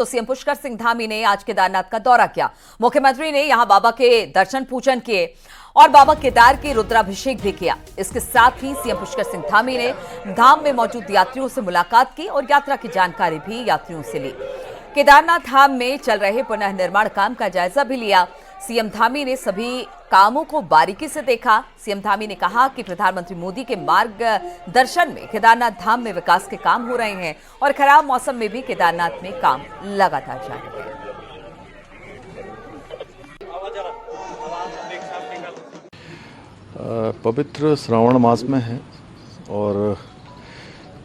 तो सीएम पुष्कर सिंह धामी ने आज केदारनाथ का दौरा किया। मुख्यमंत्री ने यहां बाबा के दर्शन पूजन किए और बाबा केदार के रुद्राभिषेक भी किया। इसके साथ ही सीएम पुष्कर सिंह धामी ने धाम में मौजूद यात्रियों से मुलाकात की और यात्रा की जानकारी भी यात्रियों से ली। केदारनाथ धाम में चल रहे पुनः निर्माण काम का जायजा भी लिया। सीएम धामी ने सभी कामों को बारीकी से देखा। सीएम धामी ने कहा कि प्रधानमंत्री मोदी के मार्गदर्शन में केदारनाथ धाम में विकास के काम हो रहे हैं और खराब मौसम में भी केदारनाथ में काम लगातार जारी है। पवित्र श्रावण मास में है और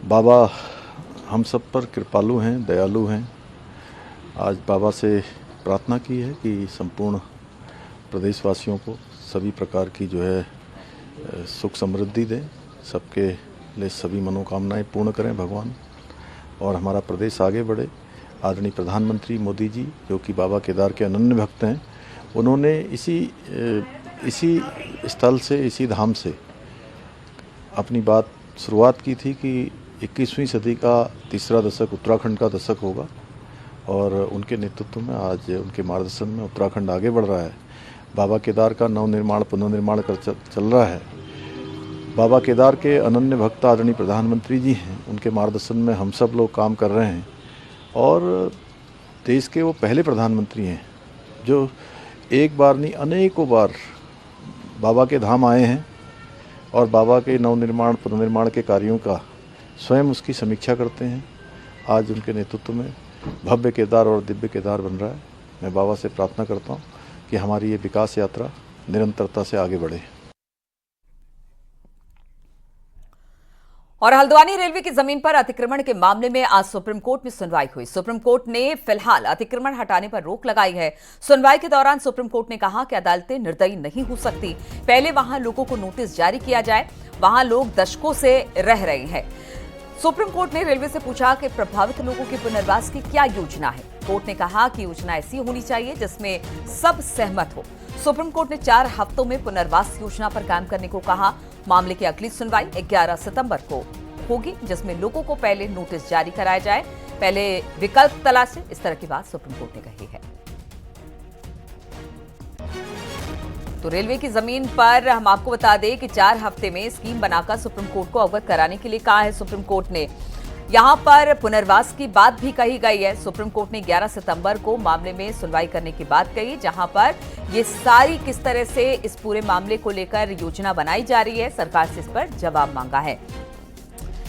बाबा हम सब पर कृपालु हैं, दयालु हैं। आज बाबा से प्रार्थना की है कि संपूर्ण प्रदेशवासियों को सभी प्रकार की जो है सुख समृद्धि दें, सबके लिए सभी मनोकामनाएं पूर्ण करें भगवान और हमारा प्रदेश आगे बढ़े। आदरणीय प्रधानमंत्री मोदी जी जो कि बाबा केदार के अनन्य भक्त हैं, उन्होंने इसी स्थल से, इसी धाम से अपनी बात शुरुआत की थी कि 21वीं सदी का तीसरा दशक उत्तराखंड का दशक होगा और उनके नेतृत्व में, आज उनके मार्गदर्शन में उत्तराखंड आगे बढ़ रहा है। बाबा केदार का नवनिर्माण, पुनर्निर्माण चल रहा है। बाबा केदार के अनन्य भक्त आदरणीय प्रधानमंत्री जी हैं, उनके मार्गदर्शन में हम सब लोग काम कर रहे हैं और देश के वो पहले प्रधानमंत्री हैं जो एक बार नहीं अनेकों बार बाबा के धाम आए हैं और बाबा के नवनिर्माण, पुनर्निर्माण के कार्यों का स्वयं उसकी समीक्षा करते हैं। आज उनके नेतृत्व में भव्य केदार और दिव्य केदार बन रहा है। मैं बाबा से प्रार्थना करता हूँ कि हमारी ये विकास यात्रा निरंतरता से आगे बढ़े। और हल्द्वानी रेलवे की जमीन पर अतिक्रमण के मामले में आज सुप्रीम कोर्ट में सुनवाई हुई। सुप्रीम कोर्ट ने फिलहाल अतिक्रमण हटाने पर रोक लगाई है। सुनवाई के दौरान सुप्रीम कोर्ट ने कहा कि अदालतें निर्दयी नहीं हो सकती। पहले वहां लोगों को नोटिस जारी किया जाए, वहां लोग दशकों से रह रहे हैं। सुप्रीम कोर्ट ने रेलवे से पूछा कि प्रभावित लोगों के पुनर्वास की क्या योजना है। कोर्ट ने कहा कि योजना ऐसी होनी चाहिए जिसमें सब सहमत हो। सुप्रीम कोर्ट ने 4 हफ्तों में पुनर्वास योजना पर काम करने को कहा। मामले की अगली सुनवाई 11 सितंबर को होगी, जिसमें लोगों को पहले नोटिस जारी कराया जाए, पहले विकल्प तलाशें, इस तरह की बात सुप्रीम कोर्ट ने कही है। तो रेलवे की जमीन पर हम आपको बता दें कि 4 हफ्ते में स्कीम बनाकर सुप्रीम कोर्ट को अवगत कराने के लिए कहा है सुप्रीम कोर्ट ने। यहां पर पुनर्वास की बात भी कही गई है। सुप्रीम कोर्ट ने 11 सितंबर को मामले में सुनवाई करने की बात कही, जहां पर ये सारी किस तरह से इस पूरे मामले को लेकर योजना बनाई जा रही है, सरकार से इस पर जवाब मांगा है।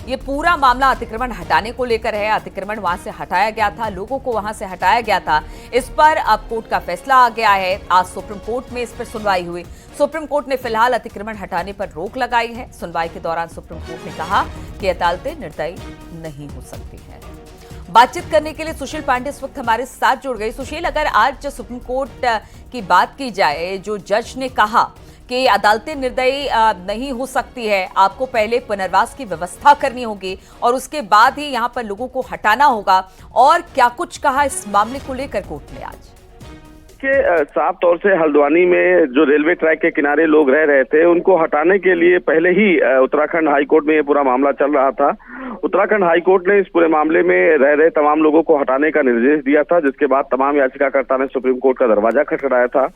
ये पूरा मामला अतिक्रमण हटाने को लेकर है। अतिक्रमण वहां से हटाया गया था, लोगों को वहां से हटाया गया था। इस पर अब कोर्ट का फैसला आ गया है। आज सुप्रीम कोर्ट में इस पर सुनवाई हुई। सुप्रीम कोर्ट ने फिलहाल अतिक्रमण हटाने पर रोक लगाई है। सुनवाई के दौरान सुप्रीम कोर्ट ने कहा कि अदालतें निर्दयी नहीं हो सकती हैं। बातचीत करने के लिए सुशील पांडे इस वक्त हमारे साथ जुड़ गए। सुशील, अगर आज सुप्रीम कोर्ट की बात की जाए, जो जज ने कहा कि अदालतें निर्दयी नहीं हो सकती है, आपको पहले पुनर्वास की व्यवस्था करनी होगी और उसके बाद ही यहां पर लोगों को हटाना होगा, और क्या कुछ कहा इस मामले को लेकर कोर्ट ने आज? के साफ तौर से हल्द्वानी में जो रेलवे ट्रैक के किनारे लोग रह रहे थे, उनको हटाने के लिए पहले ही उत्तराखंड हाईकोर्ट में ये पूरा मामला चल रहा था। उत्तराखंड हाईकोर्ट ने इस पूरे मामले में रह रहे तमाम लोगों को हटाने का निर्देश दिया था, जिसके बाद तमाम याचिकाकर्ता ने सुप्रीम कोर्ट का दरवाजा खटखटाया था।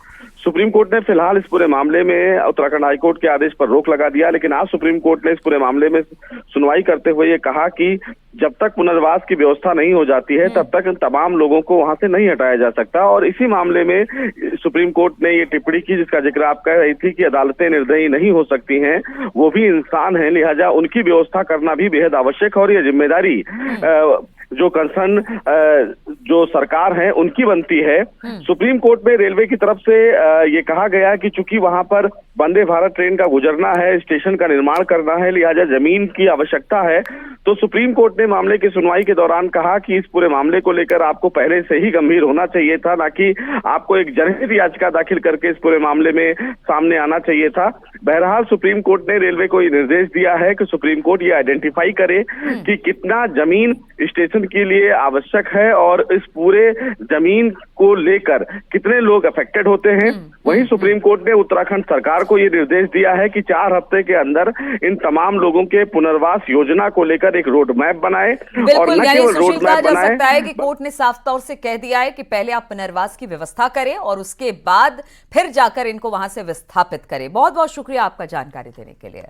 सुप्रीम कोर्ट ने फिलहाल इस पूरे मामले में उत्तराखंड हाईकोर्ट के आदेश पर रोक लगा दिया, लेकिन आज सुप्रीम कोर्ट ने इस पूरे मामले में सुनवाई करते हुए ये कहा कि जब तक पुनर्वास की व्यवस्था नहीं हो जाती है, तब तक तमाम लोगों को वहां से नहीं हटाया जा सकता। और इसी मामले में सुप्रीम कोर्ट ने ये टिप्पणी की, जिसका जिक्र आप कह रही थी कि अदालतें निर्दयी नहीं हो सकती हैं, वो भी इंसान हैं, लिहाजा उनकी व्यवस्था करना भी बेहद आवश्यक है और ये जिम्मेदारी जो कंसर्न जो सरकार है उनकी बनती है। सुप्रीम कोर्ट में रेलवे की तरफ से ये कहा गया कि चूंकि वहां पर वंदे भारत ट्रेन का गुजरना है, स्टेशन का निर्माण करना है, लिहाजा जमीन की आवश्यकता है। तो सुप्रीम कोर्ट ने मामले की सुनवाई के दौरान कहा कि इस पूरे मामले को लेकर आपको पहले से ही गंभीर होना चाहिए था, ना कि आपको एक जनहित याचिका दाखिल करके इस पूरे मामले में सामने आना चाहिए था। बहरहाल सुप्रीम कोर्ट ने रेलवे को ये निर्देश दिया है कि सुप्रीम कोर्ट ये आइडेंटिफाई करे कि कितना जमीन स्टेशन के लिए आवश्यक है और इस पूरे जमीन को लेकर कितने लोग अफेक्टेड होते हैं। वहीं सुप्रीम कोर्ट ने उत्तराखंड सरकार को ये निर्देश दिया है कि 4 हफ्ते के अंदर इन तमाम लोगों के पुनर्वास योजना को लेकर एक रोड मैप बनाए, और न केवल रोड मैप बनाए, सकता है कि कोर्ट ने साफ तौर से कह दिया है कि पहले आप पुनर्वास की व्यवस्था करें और उसके बाद फिर जाकर इनको वहां से विस्थापित करें। बहुत बहुत शुक्रिया आपका जानकारी देने के लिए।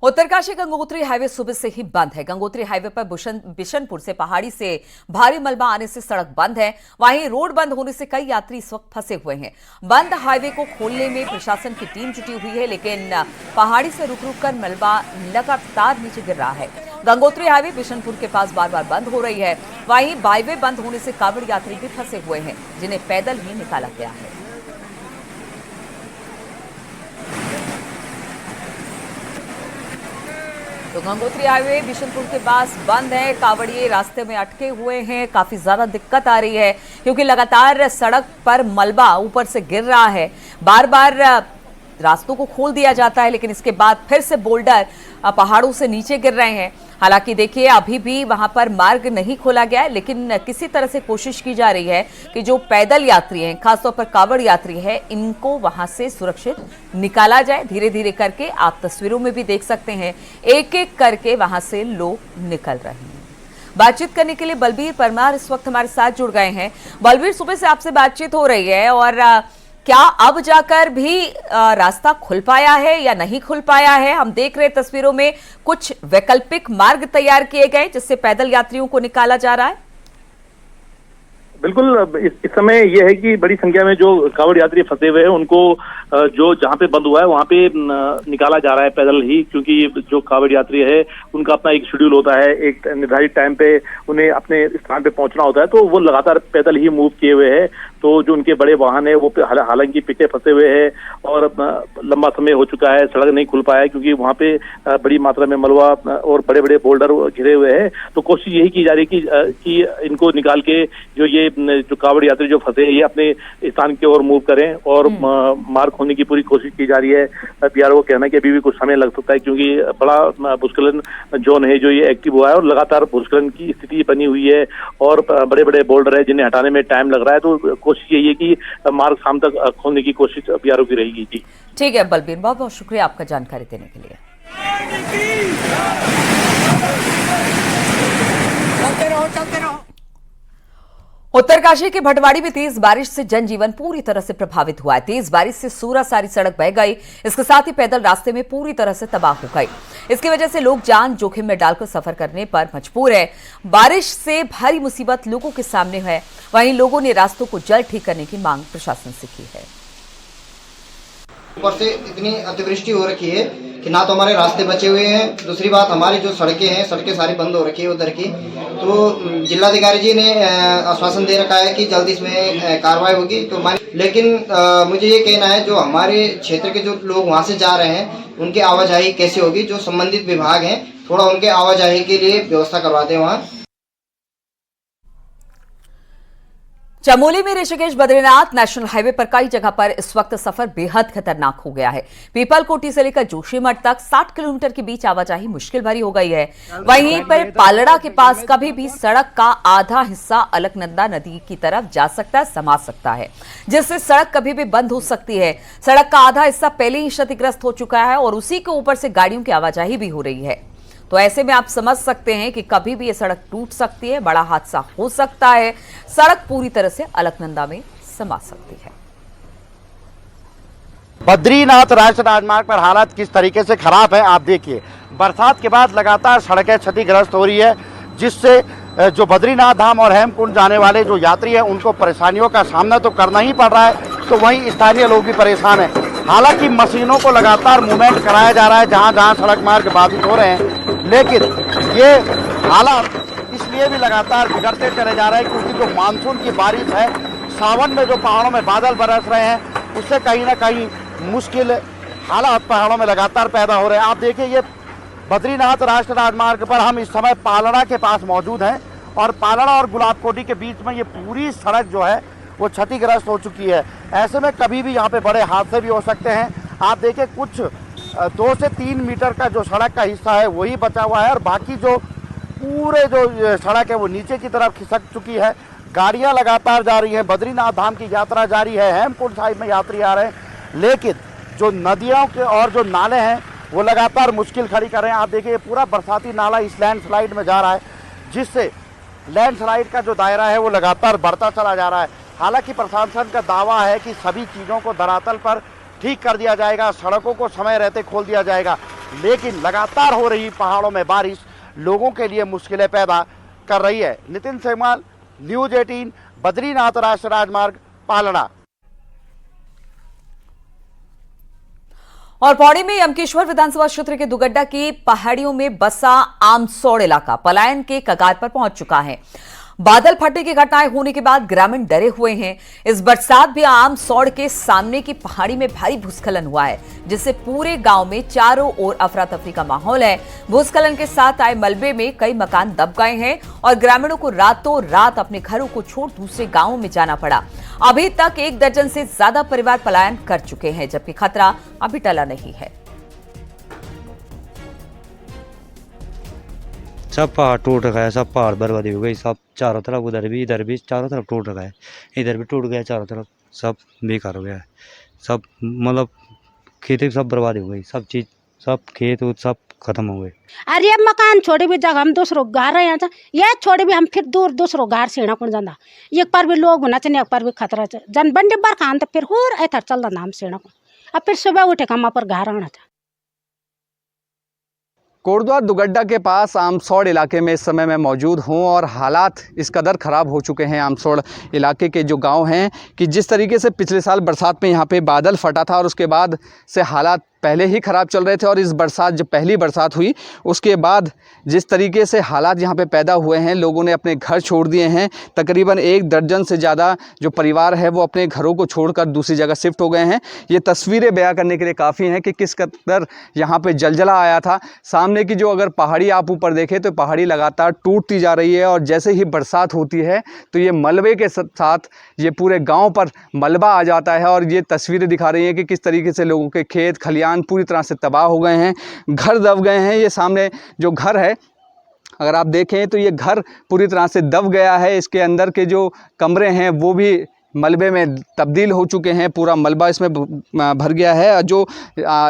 उत्तरकाशी गंगोत्री हाईवे सुबह से ही बंद है। गंगोत्री हाईवे पर बिशनपुर से पहाड़ी से भारी मलबा आने से सड़क बंद है। वहीं रोड बंद होने से कई यात्री इस वक्त फंसे हुए हैं। बंद हाईवे को खोलने में प्रशासन की टीम जुटी हुई है, लेकिन पहाड़ी से रुक रुक कर मलबा लगातार नीचे गिर रहा है। गंगोत्री हाईवे बिशनपुर के पास बार बार बंद हो रही है। वहीं हाईवे बंद होने से कांवड़ यात्री भी फंसे हुए हैं, जिन्हें पैदल ही निकाला गया है। तो गंगोत्री हाईवे बिशनपुर के पास बंद है। कांवड़िए रास्ते में अटके हुए हैं। काफी ज्यादा दिक्कत आ रही है क्योंकि लगातार सड़क पर मलबा ऊपर से गिर रहा है। बार बार रास्तों को खोल दिया जाता है, लेकिन इसके बाद फिर से बोल्डर पहाड़ों से नीचे गिर रहे हैं। हालांकि देखिए, अभी भी वहां पर मार्ग नहीं खोला गया है, लेकिन किसी तरह से कोशिश की जा रही है कि जो पैदल यात्री हैं, खासतौर पर कांवड़ यात्री हैं, इनको वहां से सुरक्षित निकाला जाए। धीरे धीरे करके आप तस्वीरों में भी देख सकते हैं, एक एक करके वहां से लोग निकल रहे हैं। बातचीत करने के लिए बलबीर परमार इस वक्त हमारे साथ जुड़ गए हैं। बलबीर, सुबह से आपसे बातचीत हो रही है, और क्या अब जाकर भी रास्ता खुल पाया है या नहीं खुल पाया है? हम देख रहे तस्वीरों में कुछ वैकल्पिक मार्ग तैयार किए गए जिससे पैदल यात्रियों को निकाला जा रहा है। बिल्कुल, इस समय यह है कि बड़ी संख्या में जो कांवड़ यात्री फंसे हुए हैं उनको जो जहाँ पे बंद हुआ है वहाँ पे निकाला जा रहा है पैदल ही, क्योंकि जो कांवड़ यात्री है उनका अपना एक शेड्यूल होता है, एक निर्धारित टाइम पे उन्हें अपने स्थान पे पहुंचना होता है, तो वो लगातार पैदल ही मूव किए हुए हैं। तो जो उनके बड़े वाहन है वो हालांकि पीछे फंसे हुए हैं और लंबा समय हो चुका है, सड़क नहीं खुल पाया है क्योंकि वहाँ पे बड़ी मात्रा में मलबा और बड़े बड़े बोल्डर घिरे हुए हैं। तो कोशिश यही की जा रही है कि इनको निकाल के जो कांवड़ यात्री जो फंसे हैं ये अपने स्थान की ओर मूव करें, और मार्ग खोलने की पूरी कोशिश की जा रही है। पीआरओ का कहना है कि अभी भी कुछ समय लग सकता है क्योंकि बड़ा भूस्खलन जोन है जो ये एक्टिव हुआ है और लगातार भूस्खलन की स्थिति बनी हुई है और बड़े बड़े बोल्डर है जिन्हें हटाने में टाइम लग रहा है। तो कोशिश यही है कि मार्ग शाम तक खोलने की कोशिश पीआरओ की रहेगी। जी ठीक है बलबीर, बहुत बहुत शुक्रिया आपका जानकारी देने के लिए। चलते रहो। उत्तरकाशी के भटवाड़ी में तेज बारिश से जनजीवन पूरी तरह से प्रभावित हुआ है। तेज बारिश से सूरा सारी सड़क बह गई, इसके साथ ही पैदल रास्ते में पूरी तरह से तबाह हो गई। इसकी वजह से लोग जान जोखिम में डालकर सफर करने पर मजबूर है। बारिश से भारी मुसीबत लोगों के सामने है। वहीं लोगों ने रास्तों को जल्द ठीक करने की मांग प्रशासन से की है। ऊपर से इतनी अतिवृष्टि हो रखी है कि ना तो हमारे रास्ते बचे हुए हैं, दूसरी बात हमारी जो सड़कें हैं सड़कें सारी बंद हो रखी है उधर की। तो जिलाधिकारी जी ने आश्वासन दे रखा है कि जल्दी इसमें कार्रवाई होगी। तो लेकिन मुझे ये कहना है जो हमारे क्षेत्र के जो लोग वहाँ से जा रहे हैं उनकी आवाजाही कैसे होगी, जो संबंधित विभाग हैं थोड़ा उनके आवाजाही के लिए व्यवस्था करवाते हैं वहाँ। चमोली में ऋषिकेश बद्रीनाथ नेशनल हाईवे पर कई जगह पर इस वक्त सफर बेहद खतरनाक हो गया है। पीपलकोटी से लेकर जोशीमठ तक 60 किलोमीटर के बीच आवाजाही मुश्किल भरी हो गई है। वहीं पर पालड़ा के पास कभी भी सड़क का आधा हिस्सा अलकनंदा नदी की तरफ जा सकता है, समा सकता है, जिससे सड़क कभी भी बंद हो सकती है। सड़क का आधा हिस्सा पहले ही क्षतिग्रस्त हो चुका है और उसी के ऊपर से गाड़ियों की आवाजाही भी हो रही है। तो ऐसे में आप समझ सकते हैं कि कभी भी ये सड़क टूट सकती है, बड़ा हादसा हो सकता है, सड़क पूरी तरह से अलकनंदा में समा सकती है। बद्रीनाथ राष्ट्रीय राजमार्ग पर हालत किस तरीके से खराब है आप देखिए। बरसात के बाद लगातार सड़कें क्षतिग्रस्त हो रही है, जिससे जो बद्रीनाथ धाम और हेमकुंड जाने वाले जो यात्री हैं उनको परेशानियों का सामना तो करना ही पड़ रहा है, तो वहीं स्थानीय लोग भी परेशान हैं। हालांकि मशीनों को लगातार मूवमेंट कराया जा रहा है जहां जहां सड़क मार्ग बाधित हो रहे हैं, लेकिन ये हालात इसलिए भी लगातार बिगड़ते चले जा रहे हैं क्योंकि जो मानसून की बारिश है, सावन में जो पहाड़ों में बादल बरस रहे हैं, उससे कहीं ना कहीं मुश्किल हालात पहाड़ों में लगातार पैदा हो रहे हैं। आप देखिए, ये बद्रीनाथ राष्ट्रीय राजमार्ग पर हम इस समय पालड़ा के पास मौजूद हैं और पालड़ा और गुलाबकोटी के बीच में ये पूरी सड़क जो है वो क्षतिग्रस्त हो चुकी है। ऐसे में कभी भी यहाँ पे बड़े हादसे भी हो सकते हैं। आप देखिए कुछ 2 से 3 मीटर का जो सड़क का हिस्सा है वही बचा हुआ है और बाकी जो पूरे जो सड़क है वो नीचे की तरफ खिसक चुकी है। गाड़ियां लगातार जा रही हैं, बद्रीनाथ धाम की यात्रा जारी है, हेमकुंड साहिब में यात्री आ रहे हैं, लेकिन जो नदियों के और जो नाले हैं वो लगातार मुश्किल खड़ी कर रहे हैं। आप देखिए पूरा बरसाती नाला इस लैंडस्लाइड में जा रहा है, जिससे लैंडस्लाइड का जो दायरा है वो लगातार बढ़ता चला जा रहा है। हालांकि प्रशासन का दावा है कि सभी चीज़ों को धरातल पर ठीक कर दिया जाएगा, सड़कों को समय रहते खोल दिया जाएगा, लेकिन लगातार हो रही पहाड़ों में बारिश लोगों के लिए मुश्किलें पैदा कर रही है। नितिन सेमवाल, न्यूज़ 18, बद्रीनाथ राष्ट्रीय राजमार्ग, पालड़ा। और पौड़ी में यमकेश्वर विधानसभा क्षेत्र के दुगड्डा की पहाड़ियों में बसा आमसौड़ इलाका पलायन के कगार पर पहुंच चुका है। बादल फटने की घटनाएं होने के बाद ग्रामीण डरे हुए हैं। इस बरसात भी आमसौड़ के सामने की पहाड़ी में भारी भूस्खलन हुआ है, जिससे पूरे गांव में चारों ओर अफरा तफरी का माहौल है। भूस्खलन के साथ आए मलबे में कई मकान दब गए हैं और ग्रामीणों को रातों रात अपने घरों को छोड़ दूसरे गांवों में जाना पड़ा। अभी तक 1 दर्जन से ज्यादा परिवार पलायन कर चुके हैं, जबकि खतरा अभी टला नहीं है। सब पहाड़ टूट रखा है, सब पहाड़ बर्बादी हो गई, सब चारों तरफ, उधर भी इधर भी चारों तरफ टूट रखा है, इधर भी टूट गया, चारों तरफ सब बेकार हो गया है। सब मतलब खेती सब बर्बादी हो गई, सब चीज़, सब खेत सब खत्म हो गए। अरे मकान छोड़े भी जगह हम दूसरों घर रहे हैं, ये छोड़े भी हम फिर दूर दूसरों घर सेना कौन जाना, एक पर भी लोग होना चाहिए, एक पर भी खतरा जन बंडे बार खान तो फिर होर ऐसा चल रहा हम सेना को। अब फिर सुबह उठे हम पर घर आना था। कोटद्वार दुगड्डा के पास आमसौड़ इलाके में इस समय मैं मौजूद हूं और हालात इस कदर ख़राब हो चुके हैं आमसौड़ इलाके के जो गांव हैं कि जिस तरीके से पिछले साल बरसात में यहां पे बादल फटा था और उसके बाद से हालात पहले ही ख़राब चल रहे थे और इस बरसात जब पहली बरसात हुई उसके बाद जिस तरीके से हालात यहाँ पे पैदा हुए हैं, लोगों ने अपने घर छोड़ दिए हैं। तकरीबन 1 दर्जन से ज़्यादा जो परिवार है वो अपने घरों को छोड़कर दूसरी जगह शिफ्ट हो गए हैं। ये तस्वीरें बयां करने के लिए काफ़ी हैं कि किस कदर यहाँ पे जलजला आया था। सामने की जो अगर पहाड़ी आप ऊपर देखें तो पहाड़ी लगातार टूटती जा रही है और जैसे ही बरसात होती है तो ये मलबे के साथ ये पूरे गाँव पर मलबा आ जाता है और ये तस्वीरें दिखा रही हैं कि किस तरीके से लोगों के खेत खलियान पूरी तरह से तबाह हो गए हैं, घर दब गए हैं। ये सामने जो घर है अगर आप देखें तो ये घर पूरी तरह से दब गया है, इसके अंदर के जो कमरे हैं वो भी मलबे में तब्दील हो चुके हैं, पूरा मलबा इसमें भर गया है। जो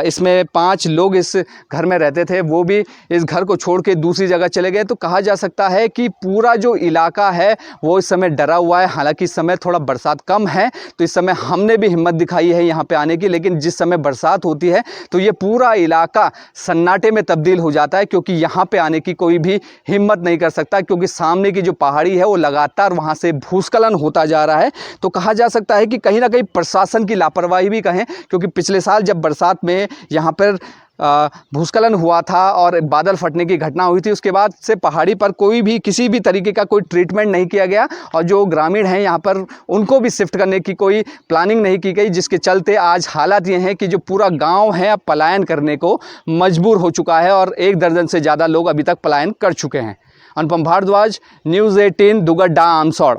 इसमें 5 लोग इस घर में रहते थे वो भी इस घर को छोड़ के दूसरी जगह चले गए। तो कहा जा सकता है कि पूरा जो इलाका है वो इस समय डरा हुआ है। हालांकि इस समय थोड़ा बरसात कम है तो इस समय हमने भी हिम्मत दिखाई है यहाँ पे आने की, लेकिन जिस समय बरसात होती है तो ये पूरा इलाका सन्नाटे में तब्दील हो जाता है, क्योंकि यहाँ पर आने की कोई भी हिम्मत नहीं कर सकता, क्योंकि सामने की जो पहाड़ी है वो लगातार वहाँ से भूस्खलन होता जा रहा है। तो कहा जा सकता है कि कहीं ना कहीं प्रशासन की लापरवाही भी कहें, क्योंकि पिछले साल जब बरसात में यहाँ पर भूस्खलन हुआ था और बादल फटने की घटना हुई थी उसके बाद से पहाड़ी पर कोई भी किसी भी तरीके का कोई ट्रीटमेंट नहीं किया गया और जो ग्रामीण हैं यहाँ पर उनको भी शिफ्ट करने की कोई प्लानिंग नहीं की गई, जिसके चलते आज हालात ये हैं कि जो पूरा गांव है अब पलायन करने को मजबूर हो चुका है और 1 दर्जन से ज़्यादा लोग अभी तक पलायन कर चुके हैं। अनुपम भारद्वाज, न्यूज़ 18, दुगड्डा, आमसौड़।